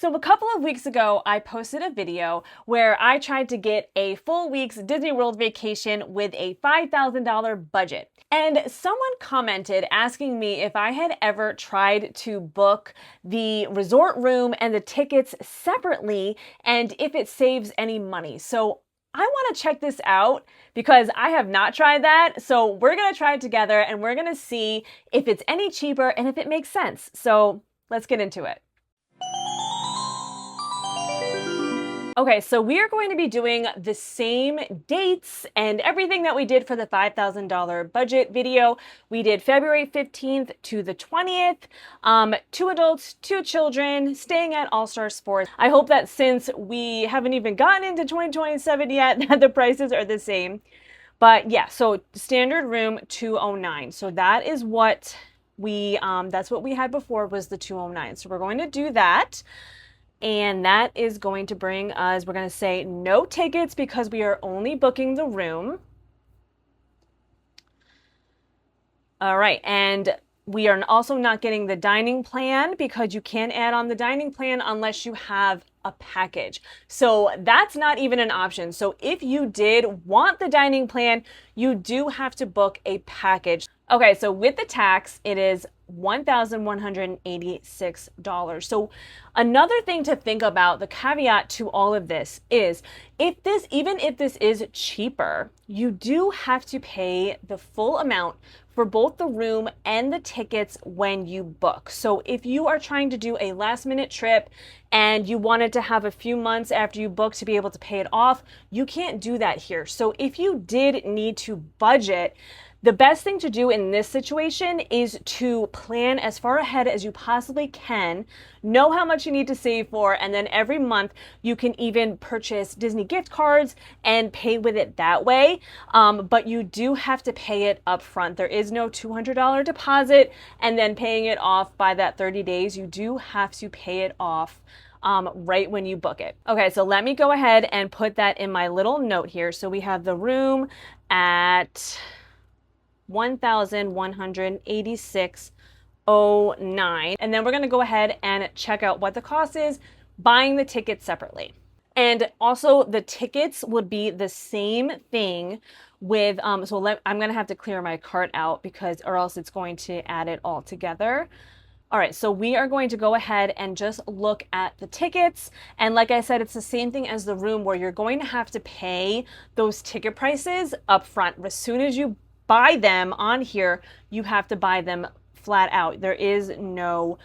So a couple of weeks ago, I posted a video where I tried to get a full week's Disney World vacation with a $5,000 budget. And someone commented asking me if I had ever tried to book the resort room and the tickets separately and if it saves any money. So I want to check this out because I have not tried that. So we're going to try it together and we're going to see if it's any cheaper and if it makes sense. So let's get into it. Okay, so we are going to be doing the same dates and everything that we did for the $5,000 budget video. We did February 15th to the 20th, 2 adults, 2 children, staying at All-Star Sports. I hope that since we haven't even gotten into 2027 yet, that the prices are the same. But yeah, so standard room 209. So that is what that's what we had before, was the 209. So we're going to do that. And that is going to bring us, we're going to say no tickets because we are only booking the room. All right. And we are also not getting the dining plan because you can't add on the dining plan unless you have a package. So that's not even an option. So if you did want the dining plan, you do have to book a package. Okay, so with the tax, it is $1,186. So another thing to think about, the caveat to all of this is even if this is cheaper, you do have to pay the full amount for both the room and the tickets when you book. So if you are trying to do a last minute trip and you wanted to have a few months after you book to be able to pay it off, you can't do that here. So if you did need to budget, the best thing to do in this situation is to plan as far ahead as you possibly can, know how much you need to save for, and then every month you can even purchase Disney gift cards and pay with it that way. But you do have to pay it up front. There is no $200 deposit and then paying it off by that 30 days. You do have to pay it off right when you book it. Okay, so let me go ahead and put that in my little note here. So we have the room at $1,186.09. And then we're going to go ahead and check out what the cost is buying the tickets separately. And also the tickets would be the same thing with, I'm going to have to clear my cart out or else it's going to add it all together. All right, so we are going to go ahead and just look at the tickets. And like I said, it's the same thing as the room where you're going to have to pay those ticket prices up front. As soon as you buy them on here, you have to buy them flat out. There is no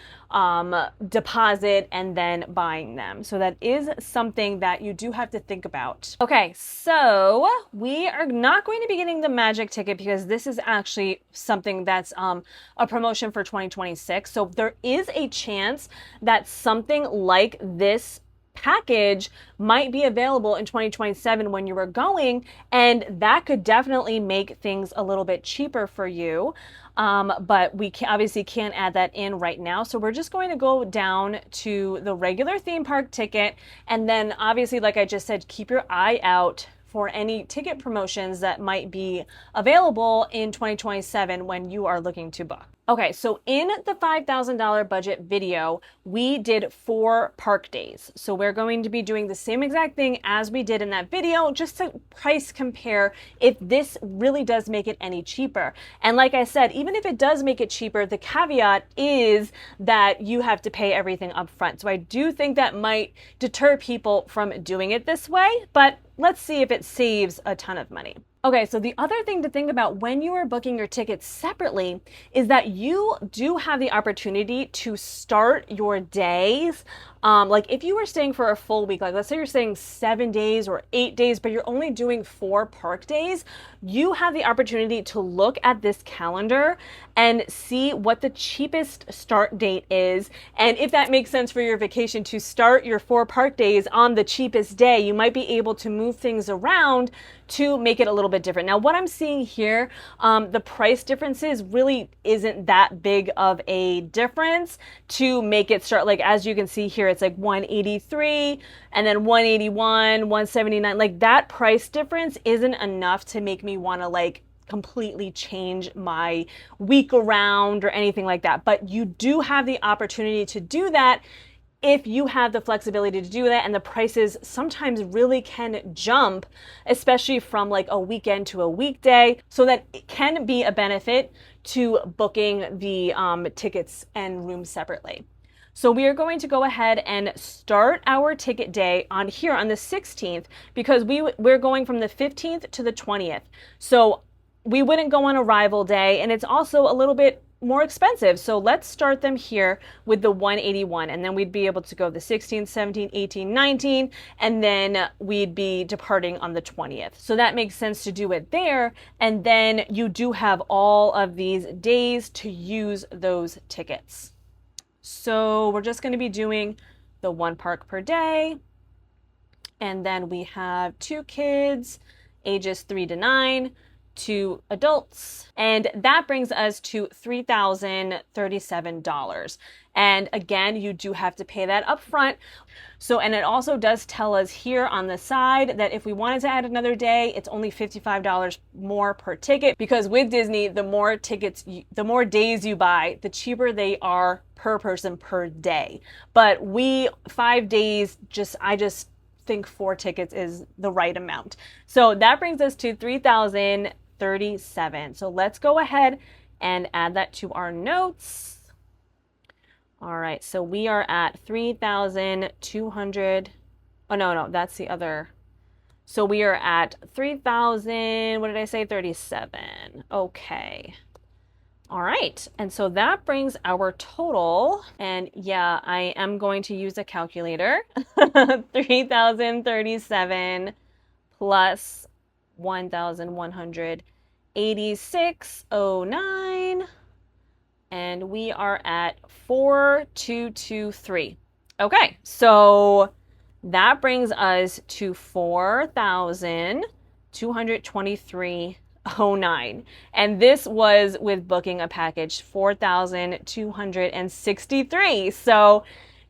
deposit and then buying them. So that is something that you do have to think about. Okay, so we are not going to be getting the Magic ticket because this is actually something that's a promotion for 2026. So there is a chance that something like this package might be available in 2027 when you were going, and that could definitely make things a little bit cheaper for you. But we obviously can't add that in right now. So we're just going to go down to the regular theme park ticket. And then obviously, like I just said, keep your eye out for any ticket promotions that might be available in 2027 when you are looking to book. Okay, so in the $5,000 budget video, we did 4 park days. So we're going to be doing the same exact thing as we did in that video, just to price compare if this really does make it any cheaper. And like I said, even if it does make it cheaper, the caveat is that you have to pay everything up front. So I do think that might deter people from doing it this way, but let's see if it saves a ton of money. Okay, so the other thing to think about when you are booking your tickets separately is that you do have the opportunity to start your days. Like if you were staying for a full week, like let's say you're staying 7 days or 8 days, but you're only doing 4 park days, you have the opportunity to look at this calendar and see what the cheapest start date is. And if that makes sense for your vacation to start your 4 park days on the cheapest day, you might be able to move things around to make it a little bit different. Now, what I'm seeing here, the price differences really isn't that big of a difference to make it start. Like, as you can see here, it's like 183 and then 181, 179. Like, that price difference isn't enough to make me want to like completely change my week around or anything like that. But you do have the opportunity to do that if you have the flexibility to do that, and the prices sometimes really can jump, especially from like a weekend to a weekday, so that it can be a benefit to booking the tickets and rooms separately. So we are going to go ahead and start our ticket day on here on the 16th, because we're going from the 15th to the 20th. So we wouldn't go on arrival day, and it's also a little bit more expensive. So let's start them here with the 181, and then we'd be able to go the 16th, 17th, 18th, 19th, and then we'd be departing on the 20th. So that makes sense to do it there. And then you do have all of these days to use those tickets. So we're just going to be doing the one park per day. And then we have 2 kids, ages 3 to 9, 2 adults, and that brings us to $3,037. And again, you do have to pay that up front. So, and it also does tell us here on the side that if we wanted to add another day, it's only $55 more per ticket, because with Disney, the more tickets, the more days you buy, the cheaper they are per person per day. But 5 days, I just think 4 tickets is the right amount. So that brings us to $3,037. So let's go ahead and add that to our notes. All right, so we are at 3,200. Oh, no, that's the other. So we are at 3,000, what did I say? 37. Okay. All right, and so that brings our total, and yeah, I am going to use a calculator. 3,037 plus 1,186.09, and we are at 4,223. Okay, so that brings us to 4,223.09, and this was with booking a package 4,263. So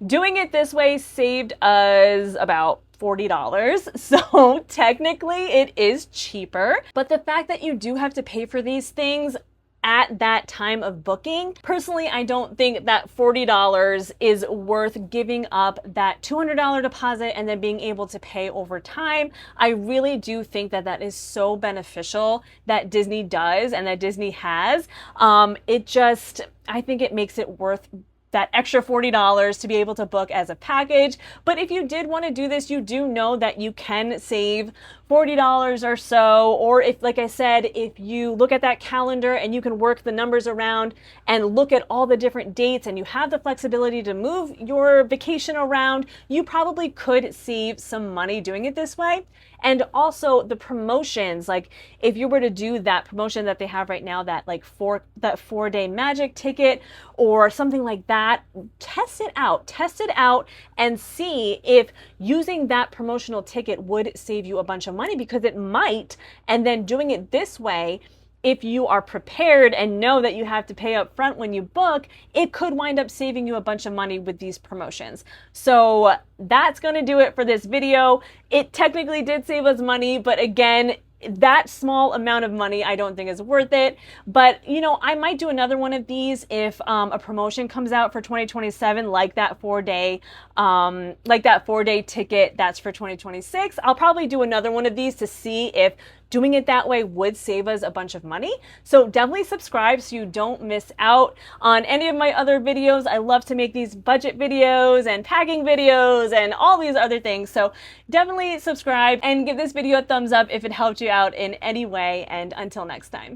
doing it this way saved us about $40. So technically it is cheaper, but the fact that you do have to pay for these things at that time of booking, personally, I don't think that $40 is worth giving up that $200 deposit and then being able to pay over time. I really do think that that is so beneficial that Disney does and that Disney has. I think it makes it worth that extra $40 to be able to book as a package. But if you did want to do this, you do know that you can save $40 or so, or if, like I said, if you look at that calendar and you can work the numbers around and look at all the different dates and you have the flexibility to move your vacation around, you probably could save some money doing it this way. And also the promotions, like if you were to do that promotion that they have right now, that 4-day magic ticket or something like that, test it out and see if using that promotional ticket would save you a bunch of money, because it might. And then doing it this way, if you are prepared and know that you have to pay up front when you book, it could wind up saving you a bunch of money with these promotions. So that's going to do it for this video. It technically did save us money, but again, that small amount of money I don't think is worth it. But you know, I might do another one of these if a promotion comes out for 2027, like that 4-day ticket that's for 2026. I'll probably do another one of these to see if doing it that way would save us a bunch of money. So definitely subscribe so you don't miss out on any of my other videos. I love to make these budget videos and packing videos and all these other things. So definitely subscribe and give this video a thumbs up if it helped you out in any way. And until next time.